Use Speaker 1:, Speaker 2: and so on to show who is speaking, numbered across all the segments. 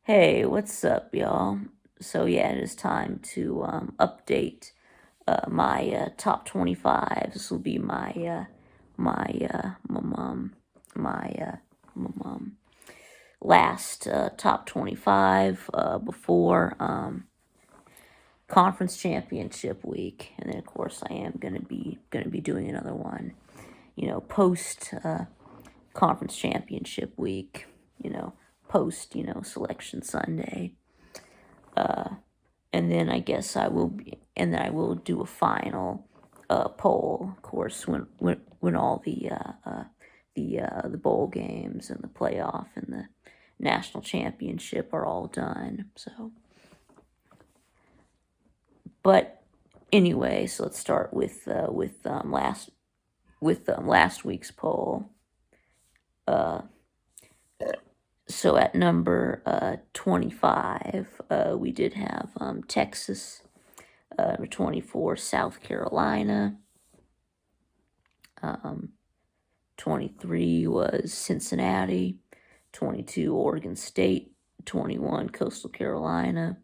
Speaker 1: Hey, what's up, y'all? So yeah, it is time to update my top 25. This will be my my mom my my mom last top 25 before conference championship week, and then of course I am gonna be doing another one, post conference championship week, you know, post selection Sunday. And then I guess and then I will do a final poll, of course, when all the bowl games and the playoff and the national championship are all done. So, but anyway, so let's start with last week's poll. So at number 25, we did have Texas. Number 24, South Carolina. 23 was Cincinnati. 22, Oregon State. 21, Coastal Carolina.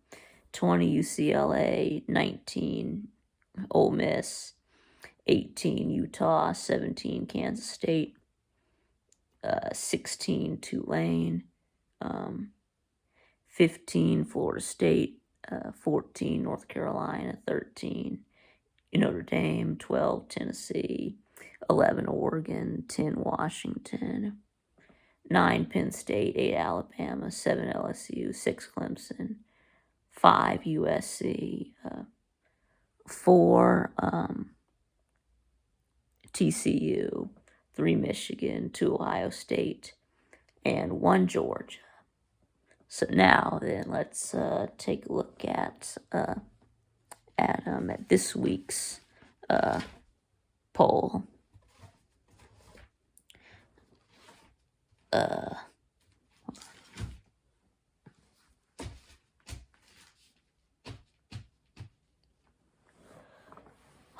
Speaker 1: 20, UCLA. 19, Ole Miss. 18, Utah. 17, Kansas State. 16, Tulane. 15, Florida State. 14, North Carolina. 13, Notre Dame. 12, Tennessee. 11, Oregon. 10, Washington. 9, Penn State. 8, Alabama. 7, LSU. 6, Clemson. 5, USC. 4, TCU. 3, Michigan. 2, Ohio State. And 1, Georgia. So now then, let's take a look at this week's poll.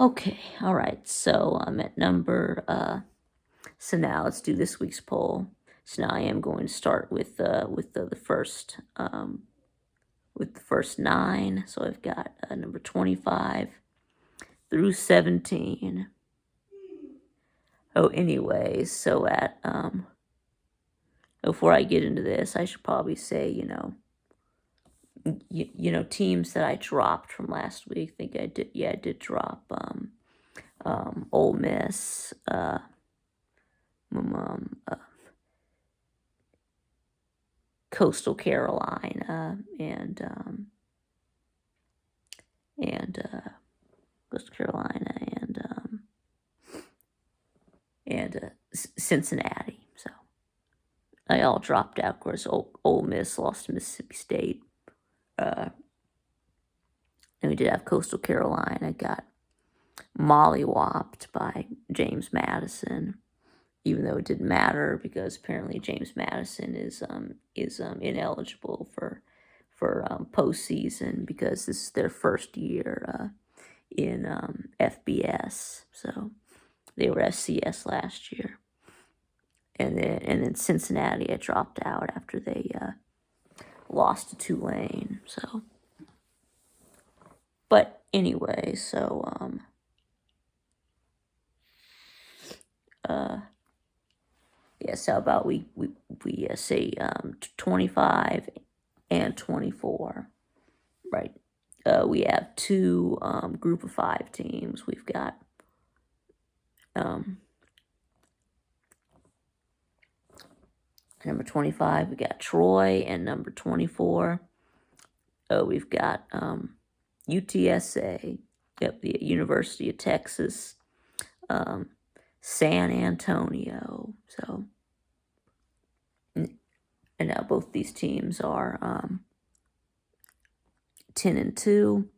Speaker 1: Okay, all right. So I'm at number. So now let's do this week's poll. So now I am going to start with the first with the first 9. So I've got number 25 through 17. Oh, anyway, so at before I get into this, I should probably say, teams that I dropped from last week. I think I did. Yeah, I did drop Ole Miss, Coastal Carolina, and Coastal Carolina and Cincinnati. So I all dropped out. Of course, Ole Miss lost to Mississippi State. And we did have Coastal Carolina got mollywopped by James Madison, even though it didn't matter because apparently James Madison is ineligible for postseason because this is their first year in FBS. So they were FCS last year, and then Cincinnati I dropped out after they lost to Tulane. So, but anyway, so yes, how about we say 25 and 24, right? We have 2 group of 5 teams. We've got number 25, we got Troy, and number 24, we've got UTSA, the University of Texas, San Antonio. So, and now both these teams are 10-2,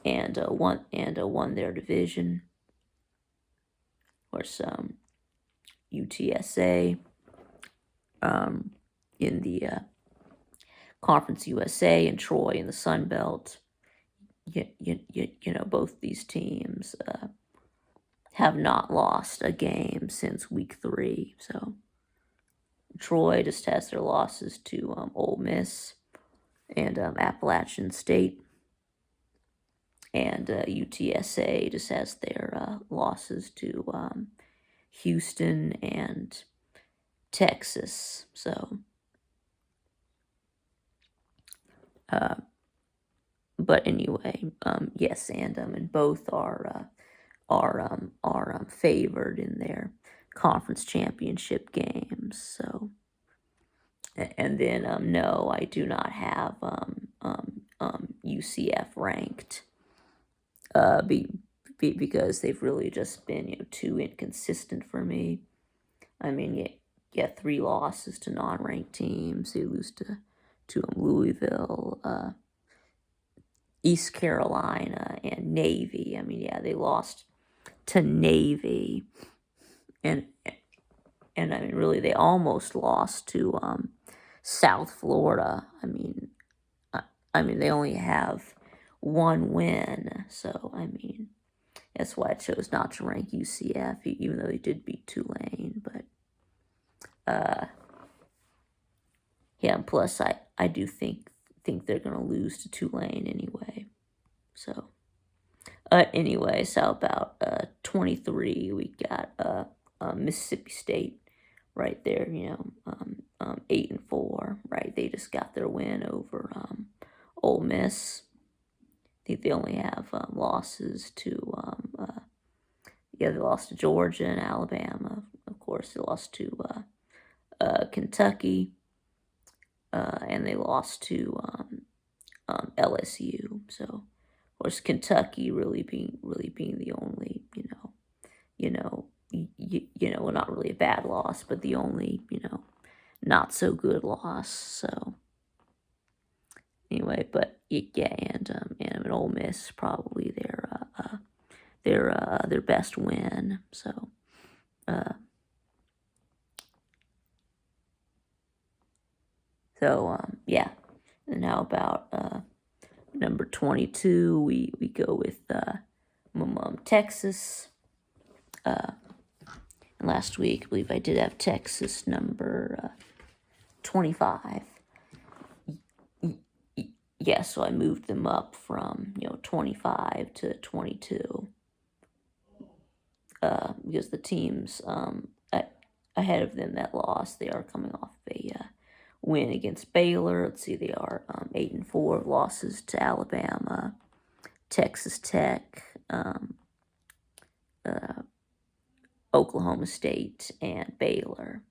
Speaker 1: and won their division. Of course, UTSA in the Conference USA, and Troy in the Sun Belt. Both these teams have not lost a game since week 3. So Troy just has their losses to Ole Miss and Appalachian State, and UTSA just has their losses to Houston and Texas. So, but anyway, yes, and both are favored in their conference championship games. So, and then no, I do not have UCF ranked. Because they've really just been too inconsistent for me. I mean, you get 3 losses to non-ranked teams. They lose to Louisville, East Carolina, and Navy. I mean, yeah, they lost to Navy, and I mean, really, they almost lost to South Florida. I mean, they only have 1 win, so I mean, that's why I chose not to rank UCF, even though they did beat Tulane. But yeah, and plus I do think they're gonna lose to Tulane anyway. So anyway, so about 23, we got Mississippi State right there. 8-4, right? They just got their win over Ole Miss. I think they only have losses to they lost to Georgia and Alabama. Of course, they lost to Kentucky, and they lost to LSU. So, of course, Kentucky really being the only well, not really a bad loss, but the only not so good loss. So anyway, but yeah, and Ole Miss probably their best win. So yeah. And how about number 22? We go with Texas. And last week, I believe I did have Texas number 25. Yeah, so I moved them up from 25 to 22 because the teams ahead of them that lost, they are coming off a win against Baylor. Let's see, they are 8-4 losses to Alabama, Texas Tech, Oklahoma State, and Baylor.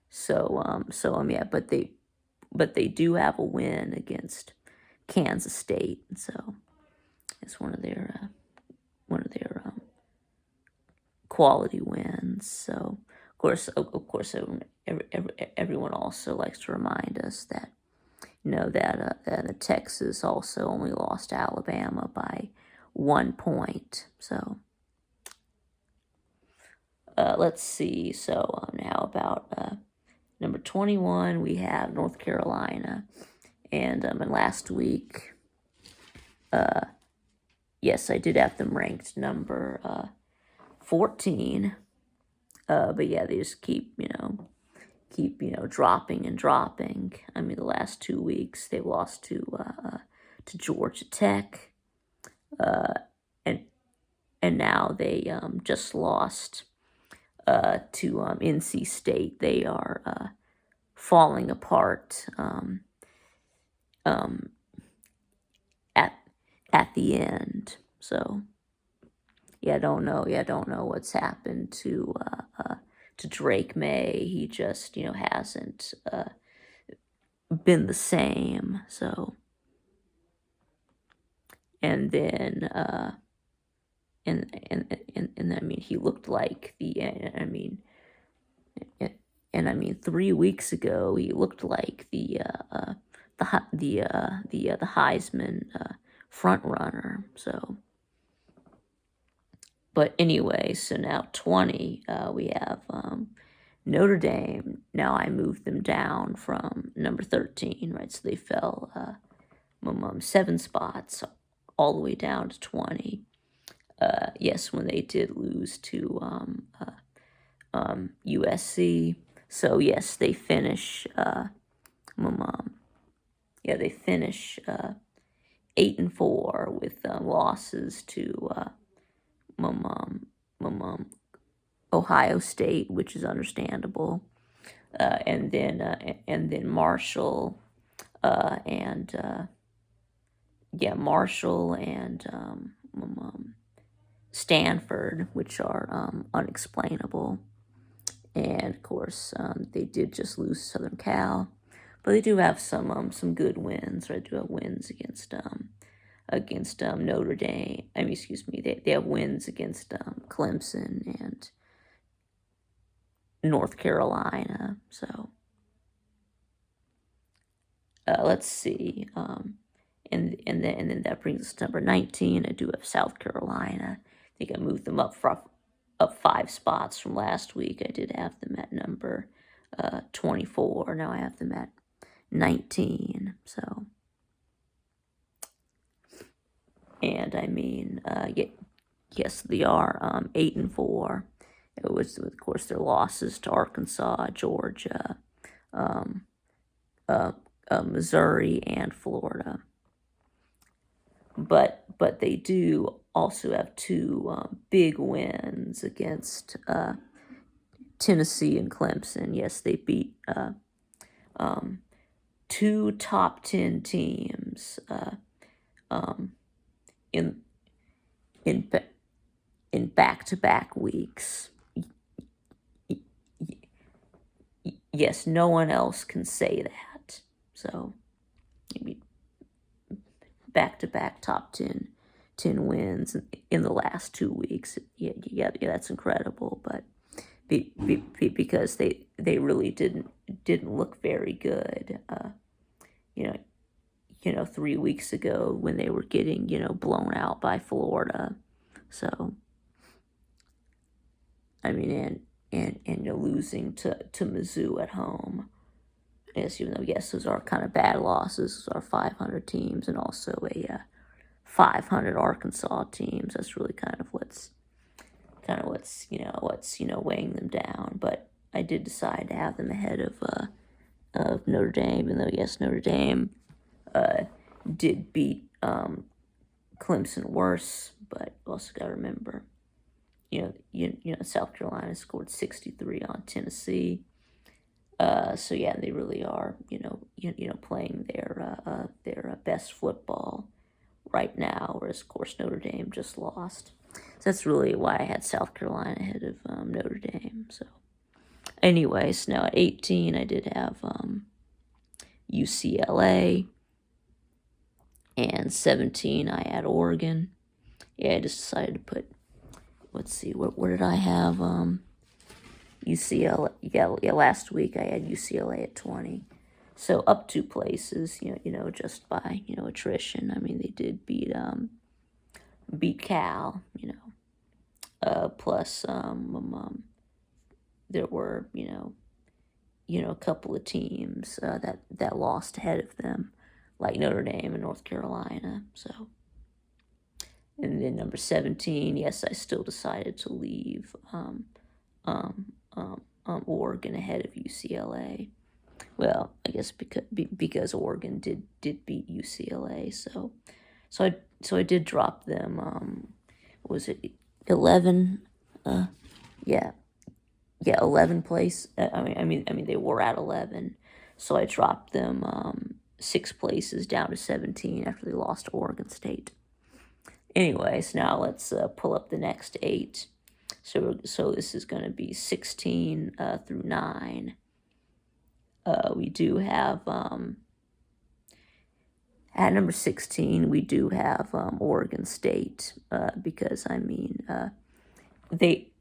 Speaker 1: So yeah, but they do have a win against Kansas State, so it's one of their quality wins. So of course, everyone also likes to remind us that that Texas also only lost to Alabama by 1 point. So let's see. So now about number 21, we have North Carolina, and last week, yes, I did have them ranked number 14. But yeah, they just keep dropping and dropping. I mean, the last 2 weeks they lost to Georgia Tech, and now they just lost to NC State. They are falling apart at the end. So yeah, I don't know what's happened to Drake May. He just hasn't been the same. So and then and I mean, he looked like I mean 3 weeks ago he looked like the Heisman front runner. So but anyway, so now 20, we have Notre Dame. Now I moved them down from number 13, right? So they fell 7 spots all the way down to 20. Yes, when they did lose to USC. So yes, they finish. They finish 8-4 with losses to Ohio State, which is understandable, and then Marshall, and Marshall and Stanford, which are unexplainable. And of course, they did just lose Southern Cal, but they do have some good wins. Right, they do have wins against Notre Dame. I mean, excuse me, they have wins against Clemson and North Carolina. So let's see, and then that brings us to number 19. I do have South Carolina. I think I moved them up 5 spots from last week. I did have them at number 24. Now I have them at 19. So, and I mean, yes, they are 8-4. It was, of course, their losses to Arkansas, Georgia, Missouri, and Florida. But they do also have 2 big wins against Tennessee and Clemson. Yes, they beat 2 top 10 teams in back-to-back weeks. Yes, no one else can say that. So, back-to-back top 10 wins in the last 2 weeks. Yeah, that's incredible. But because they really didn't look very good. 3 weeks ago when they were getting blown out by Florida. So, I mean, and you're losing to Mizzou at home. Yes, even though those are kind of bad losses. Those are 500 teams and also a 500 Arkansas teams. That's really kind of what's weighing them down. But I did decide to have them ahead of Notre Dame, even though yes, Notre Dame did beat Clemson worse. But also got to remember, South Carolina scored 63 on Tennessee. So yeah, they really are, playing their best football right now. Whereas, of course, Notre Dame just lost. So that's really why I had South Carolina ahead of Notre Dame. So, anyways, now at 18, I did have UCLA, and 17, I had Oregon. Yeah, I just decided to put. Let's see, where did I have UCLA? Yeah, last week I had UCLA at 20. So up 2 places, just by attrition. I mean, they did beat Cal, plus there were a couple of teams that lost ahead of them, like Notre Dame and North Carolina. So, and then number 17, yes, I still decided to leave Oregon ahead of UCLA. Well, I guess because Oregon did beat UCLA, so I did drop them. Was it 11? Yeah, 11 place. I mean they were at 11, so I dropped them 6 places down to 17 after they lost to Oregon State. Anyways, now let's pull up the next 8. So this is going to be 16 through 9. We do have at number 16 we do have Oregon State because I mean they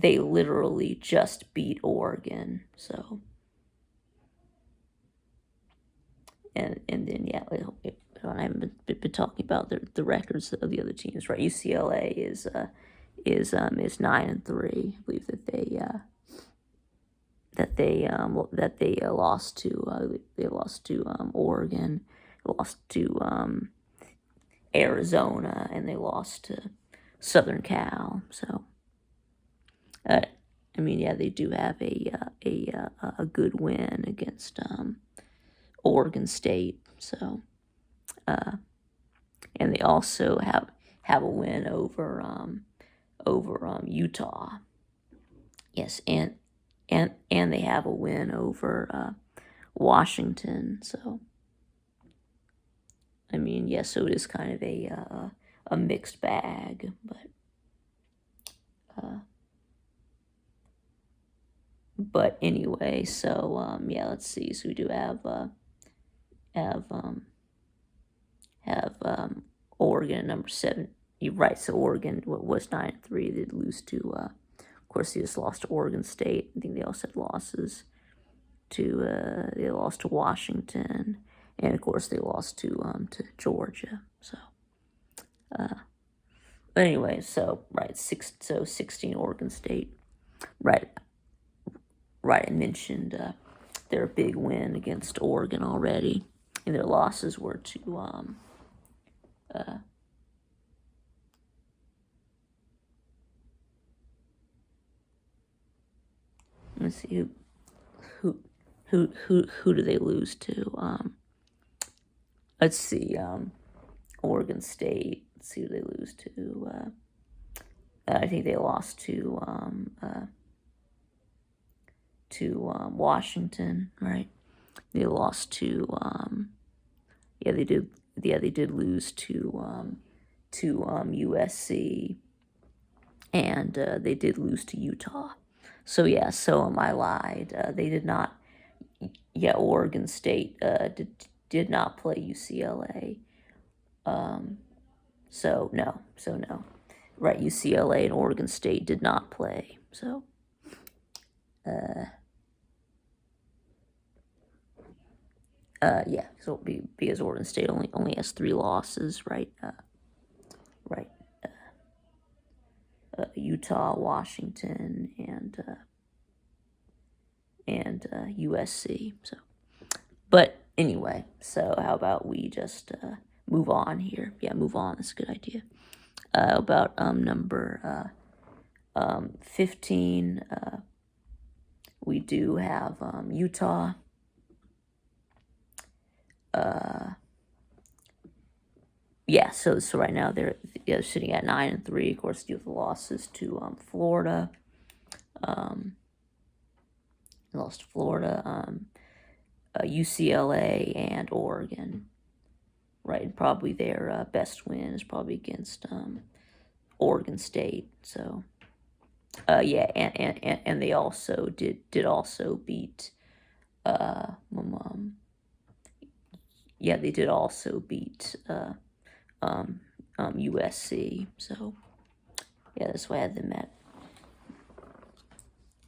Speaker 1: literally just beat Oregon. So and then I haven't been talking about the records of the other teams, right? UCLA is 9-3. I believe that they lost to Oregon, lost to Arizona, and they lost to Southern Cal. So I mean, yeah, they do have a good win against Oregon State. So, and they also have a win over Utah. Yes, and they have a win over Washington. So, I mean, yes, so it is kind of a mixed bag, but anyway, so yeah, let's see. So we do have have Oregon at number 7. You're right. So Oregon was 9-3. They'd lose to, of course, they just lost to Oregon State. I think they also had losses to they lost to Washington, and of course they lost to Georgia. So, but anyway, so right, 16 Oregon State. Right. I mentioned their big win against Oregon already, and their losses were to let's see who do they lose to? Let's see, Oregon State. Let's see who they lose to. I think they lost to Washington, right? They lost to yeah, they did. Yeah, they did lose to USC, and they did lose to Utah. So yeah, so I lied. They did not. Yeah, Oregon State did not play UCLA. So no. Right, UCLA and Oregon State did not play. So yeah, so because Oregon State only has 3 losses, right? Right. Utah, Washington, and USC. So, but anyway, so how about we just move on here? Yeah, move on. That's a good idea. About number 15, we do have Utah. Yeah, so right now they're sitting at 9-3. Of course, due to the losses to Florida. Lost to Florida, UCLA, and Oregon. Right, and probably their best win is probably against Oregon State. So, yeah, and they also did also beat. Yeah, they did also beat USC. So, yeah, that's why I had them at.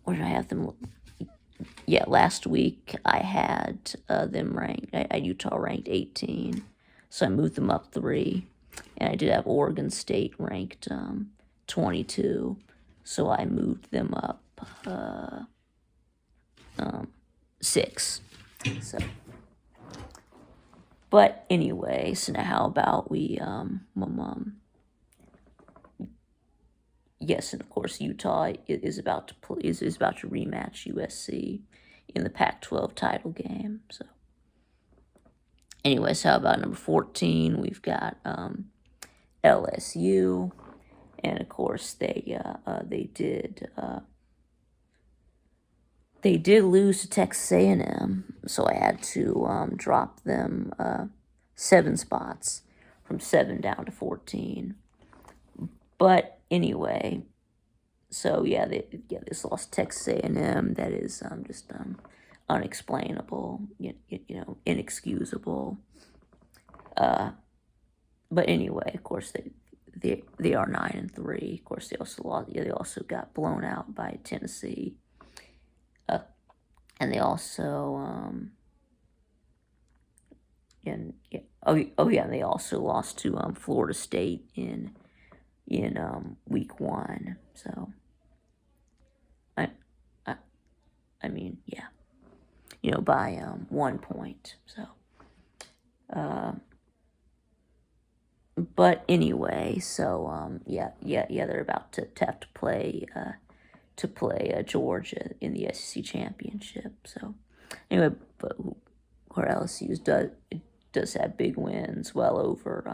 Speaker 1: Where did I have them? Yeah, last week I had them ranked. I had Utah ranked 18, so I moved them up 3, and I did have Oregon State ranked 22, so I moved them up 6. So, but anyway, so now how about we yes, and of course Utah is about to play is about to rematch USC in the Pac-12 title game. So, anyways, how about number 14? We've got LSU, and of course they did lose to Texas A&M, so I had to drop them 7 spots from 7 down to 14. But anyway, so yeah, they lost Texas A&M. That is just unexplainable, inexcusable. But anyway, of course they are 9-3. Of course they also lost. Yeah, they also got blown out by Tennessee. And they also and they also lost to Florida State in week 1. So I mean, yeah, by 1 point. So but anyway, so yeah, they're about to have to play to play Georgia in the SEC championship. So anyway, but where LSU does have big wins, well over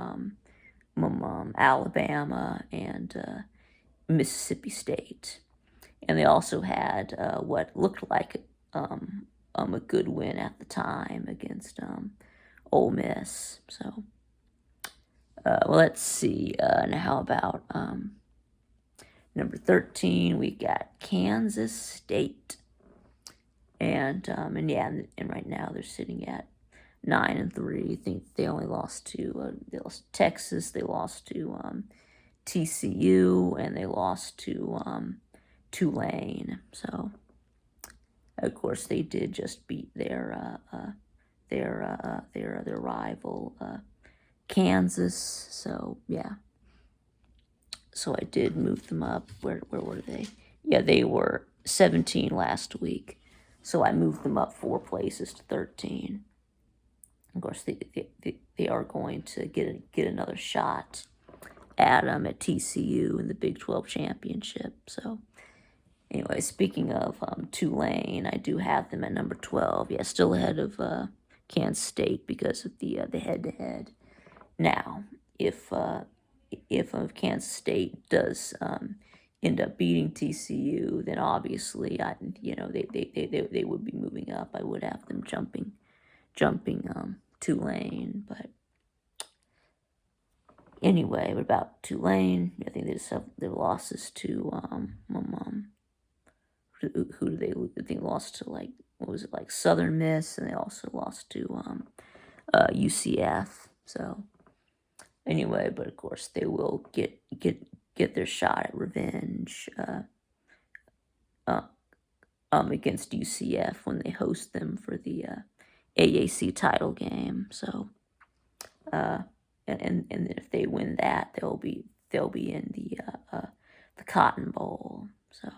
Speaker 1: Alabama and Mississippi State, and they also had what looked like a good win at the time against Ole Miss. So well, let's see. Now how about number 13? We got Kansas State, and right now they're sitting at 9-3. I think they only lost to Texas. They lost to TCU, and they lost to Tulane. So of course they did just beat their rival Kansas. So yeah. So I did move them up. Where were they? Yeah, they were 17 last week. So I moved them up 4 places to 13. Of course, they are going to get another shot at them at TCU in the Big 12 championship. So anyway, speaking of Tulane, I do have them at number 12. Yeah, still ahead of Kansas State because of the head-to-head. Now, if Kansas State does end up beating TCU, then obviously they would be moving up. I would have them jumping Tulane, but anyway, what about Tulane? I think they just have their losses to who do they? I think lost to Southern Miss, and they also lost to UCF. So anyway, but of course they will get their shot at revenge against UCF when they host them for the AAC title game. So and if they win that, they'll be in the Cotton Bowl. So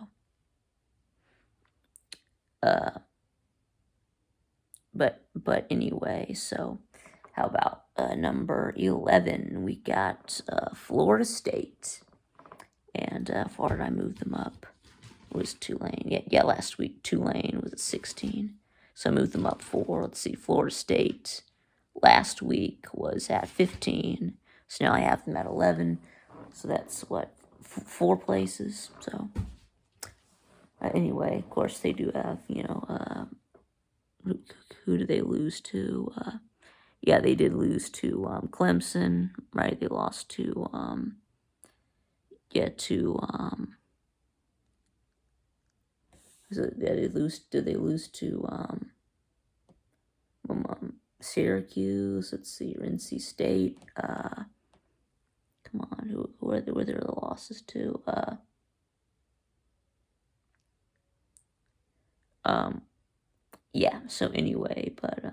Speaker 1: but anyway, so how about number 11? We got Florida State, and how far did I move them up? It was Tulane. Yeah, last week Tulane was at 16, so I moved them up 4. Let's see, Florida State last week was at 15, so now I have them at 11. So that's what 4 places. So anyway, of course they do have who do they lose to? Yeah, they did lose to Clemson, right? They lost to did they lose to Syracuse? Let's see, NC State. Come on, who were their losses to? Yeah. So anyway, but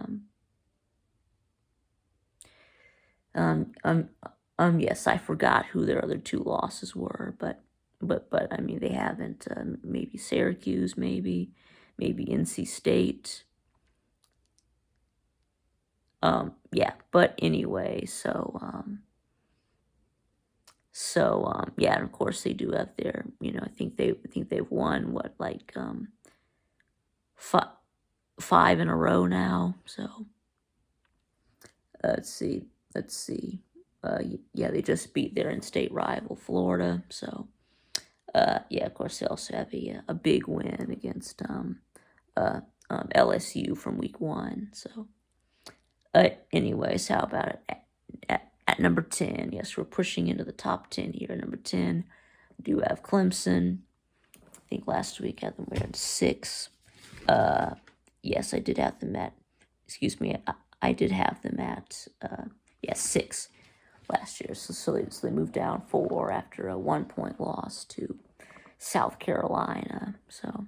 Speaker 1: yes, I forgot who their other 2 losses were, but I mean they haven't. Maybe Syracuse, maybe NC State. Yeah, but anyway, so yeah, and of course they do have their, I think they've won what, like 5 in a row now. So let's see. Yeah, they just beat their in-state rival Florida. So yeah, of course they also have a big win against LSU from week 1. So anyways, how about it at number 10? Yes, we're pushing into the top 10 here. Number 10, we do have Clemson. I think last week I had them at 6. Yes, I did have them at. Excuse me, I did have them at 6 last year. So they moved down 4 after a 1-point loss to South Carolina. So,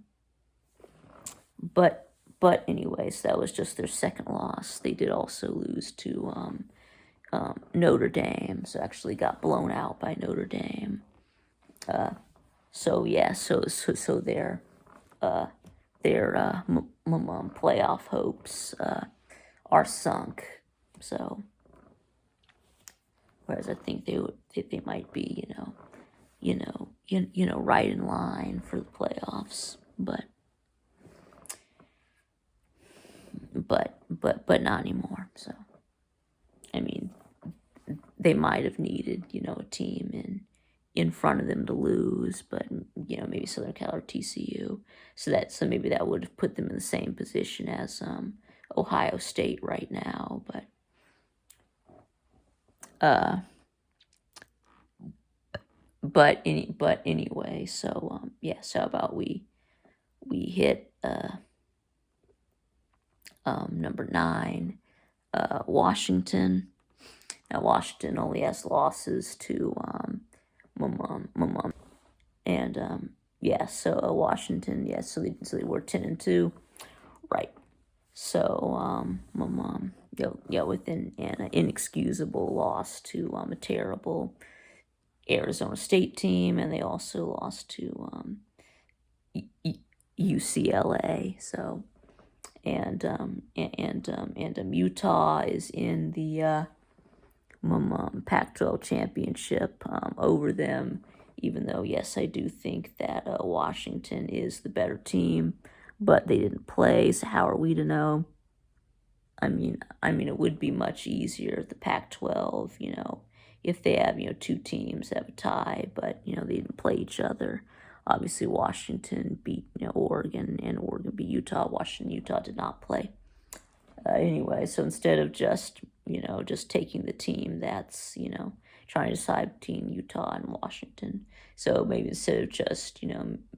Speaker 1: but anyways, that was just their second loss. They did also lose to Notre Dame. So actually got blown out by Notre Dame. So yeah, so their playoff hopes are sunk. So whereas I think they might be, right in line for the playoffs, but not anymore. So I mean, they might have needed a team in front of them to lose, but maybe Southern Cal or TCU, so maybe that would have put them in the same position as Ohio State right now, but anyway, so yeah, so how about we hit number 9, Washington. Now Washington only has losses to and yeah, so Washington, yeah, so they were 10-2, right? So yeah, with an inexcusable loss to a terrible Arizona State team, and they also lost to UCLA. So and Utah is in the Pac-12 championship over them. Even though, yes, I do think that Washington is the better team, but they didn't play. So how are we to know? I mean, it would be much easier the Pac-12, if they have two teams that have a tie, but they didn't play each other. Obviously, Washington beat Oregon, and Oregon beat Utah. Utah did not play. Anyway, so instead of just taking the team that's trying to decide between Utah and Washington, so maybe instead of just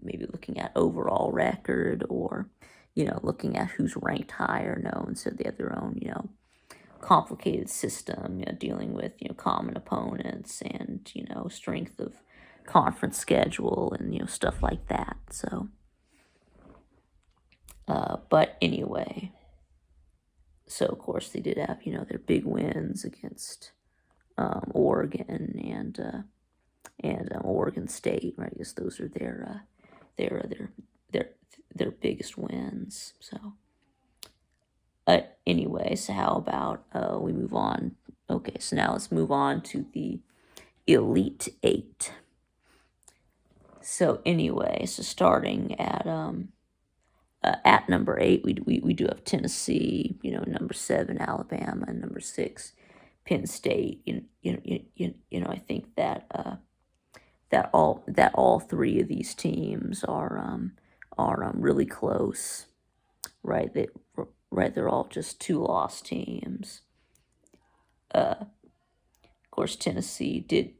Speaker 1: maybe looking at overall record, or looking at who's ranked higher, so they have their own complicated system, dealing with common opponents, and strength of conference schedule, and stuff like that. So but anyway, so of course they did have their big wins against Oregon and Oregon State, right? I guess those are their biggest wins. So anyway, so how about we move on? Okay, so now let's move on to the Elite Eight. So anyway, so starting at number 8, we do have Tennessee, number 7, Alabama, and number 6, Penn State. I think that that all three of these teams are really close, right? They're all just 2-loss teams. Of course, Tennessee did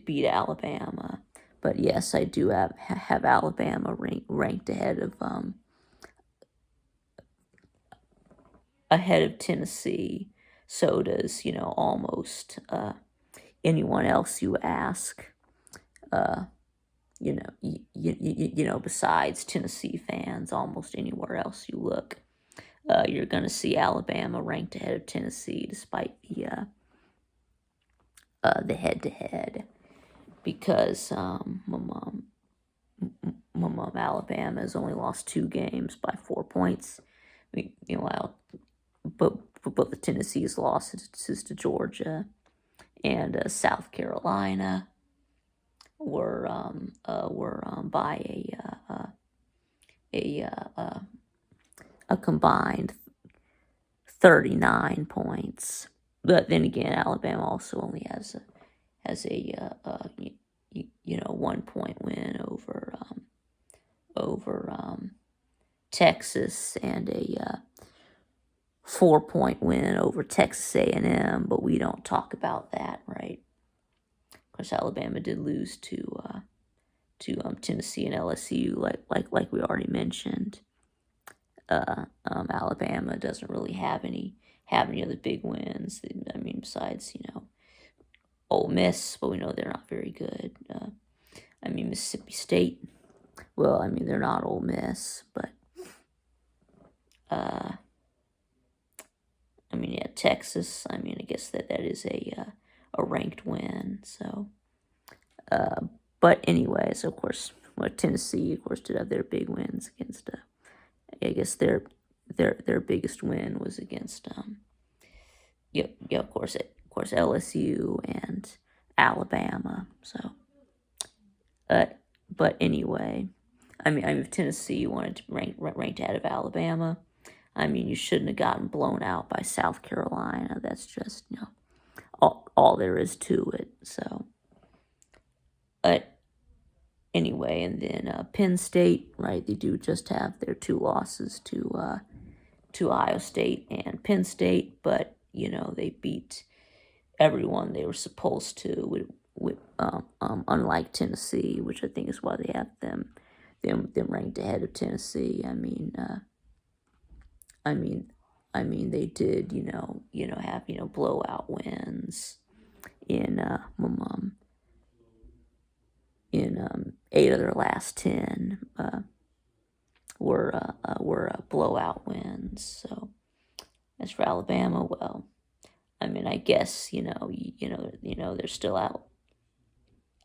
Speaker 1: beat Alabama, but yes, I do have Alabama ranked ahead of Tennessee. So does almost anyone else you ask. Besides Tennessee fans, almost anywhere else you look, you're going to see Alabama ranked ahead of Tennessee, despite the head-to-head, because Alabama has only lost 2 games by 4 points. Meanwhile, but the Tennessee's losses to Georgia and South Carolina were by a combined 39 points. But then again, Alabama also only has a 1-point win over Texas, and a 4-point win over Texas A&M. But we don't talk about that, right? Of course, Alabama did lose to Tennessee and LSU, like we already mentioned. Alabama doesn't really have any other big wins. I mean, besides Ole Miss, but we know they're not very good. Mississippi State. Well, they're not Ole Miss, but yeah, Texas. I guess that is a ranked win. So, but anyways, of course, Tennessee, of course, did have their big wins against. I guess their biggest win was against of course LSU and Alabama. So But anyway, I mean, if Tennessee wanted to ranked out of Alabama, I mean, you shouldn't have gotten blown out by South Carolina. That's just, all there is to it. So, but anyway, and then Penn State, right? They do just have their 2 losses to Ohio State and Penn State, but they beat everyone they were supposed to. Unlike Tennessee, which I think is why they have them ranked ahead of Tennessee. I mean, they did have blowout wins in 8 of their last 10 were blowout wins. So as for Alabama, well, I mean, I guess they're still out.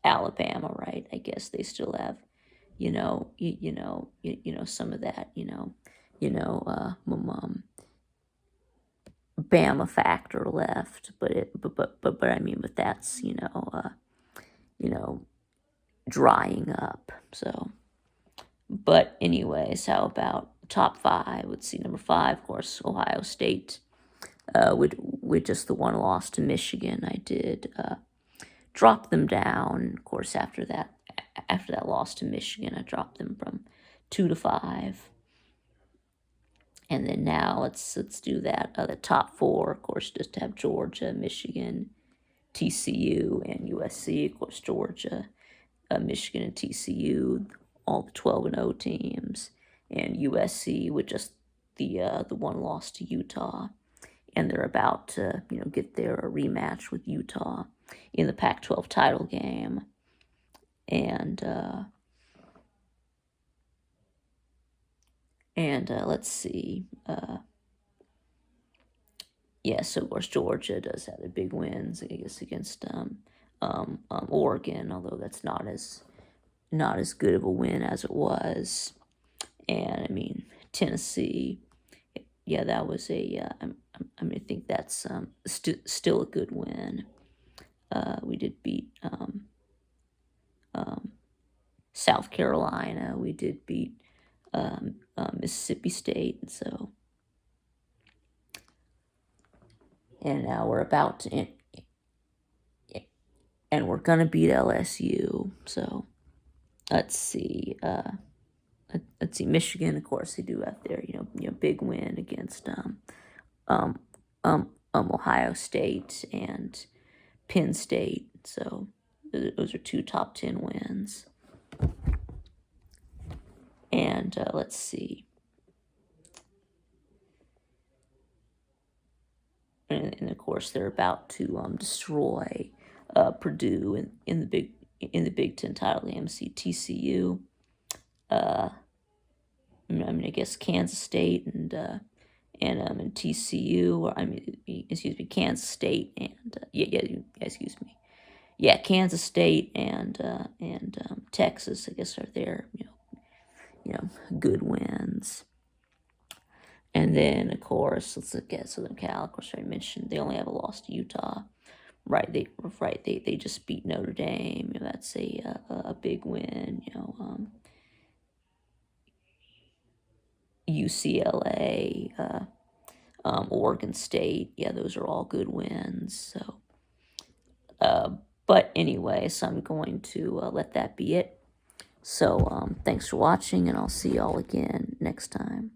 Speaker 1: Alabama, right? I guess they still have, some of that, Bama factor left, but I mean, but that's drying up. So, but anyways, how about top 5? Let's see, number 5, of course, Ohio State. With just the 1 loss to Michigan, I did drop them down. Of course, after that loss to Michigan, I dropped them from 2 to 5. And then now let's do that. The top 4, of course, just have Georgia, Michigan, TCU, and USC. Of course, Georgia, Michigan, and TCU, all the 12-0 teams, and USC with just the 1 loss to Utah, and they're about to get their rematch with Utah in the Pac-12 title game, and let's see. So of course Georgia does have the big wins, I guess, against Oregon, although that's not as good of a win as it was. And I mean, Tennessee, that was I think that's still a good win. We did beat South Carolina. We did beat Mississippi State. So, and now we're about to, and we're gonna beat LSU. So, let's see. Let's see. Michigan, of course, they do have their big win against Ohio State and Penn State. So those are 2 top 10 wins. And let's see. And of course, they're about to destroy Purdue in the Big Ten title game. See TCU. I mean, I guess Kansas State and TCU. Or, I mean, excuse me, Kansas State and excuse me. Yeah, Kansas State and Texas, I guess, are their good wins. And then, of course, let's look at Southern Cal. Of course, I mentioned they only have a loss to Utah. Right, they just beat Notre Dame. That's a big win. UCLA, Oregon State. Yeah, those are all good wins. So, but anyway, so I'm going to let that be it. So, thanks for watching, and I'll see y'all again next time.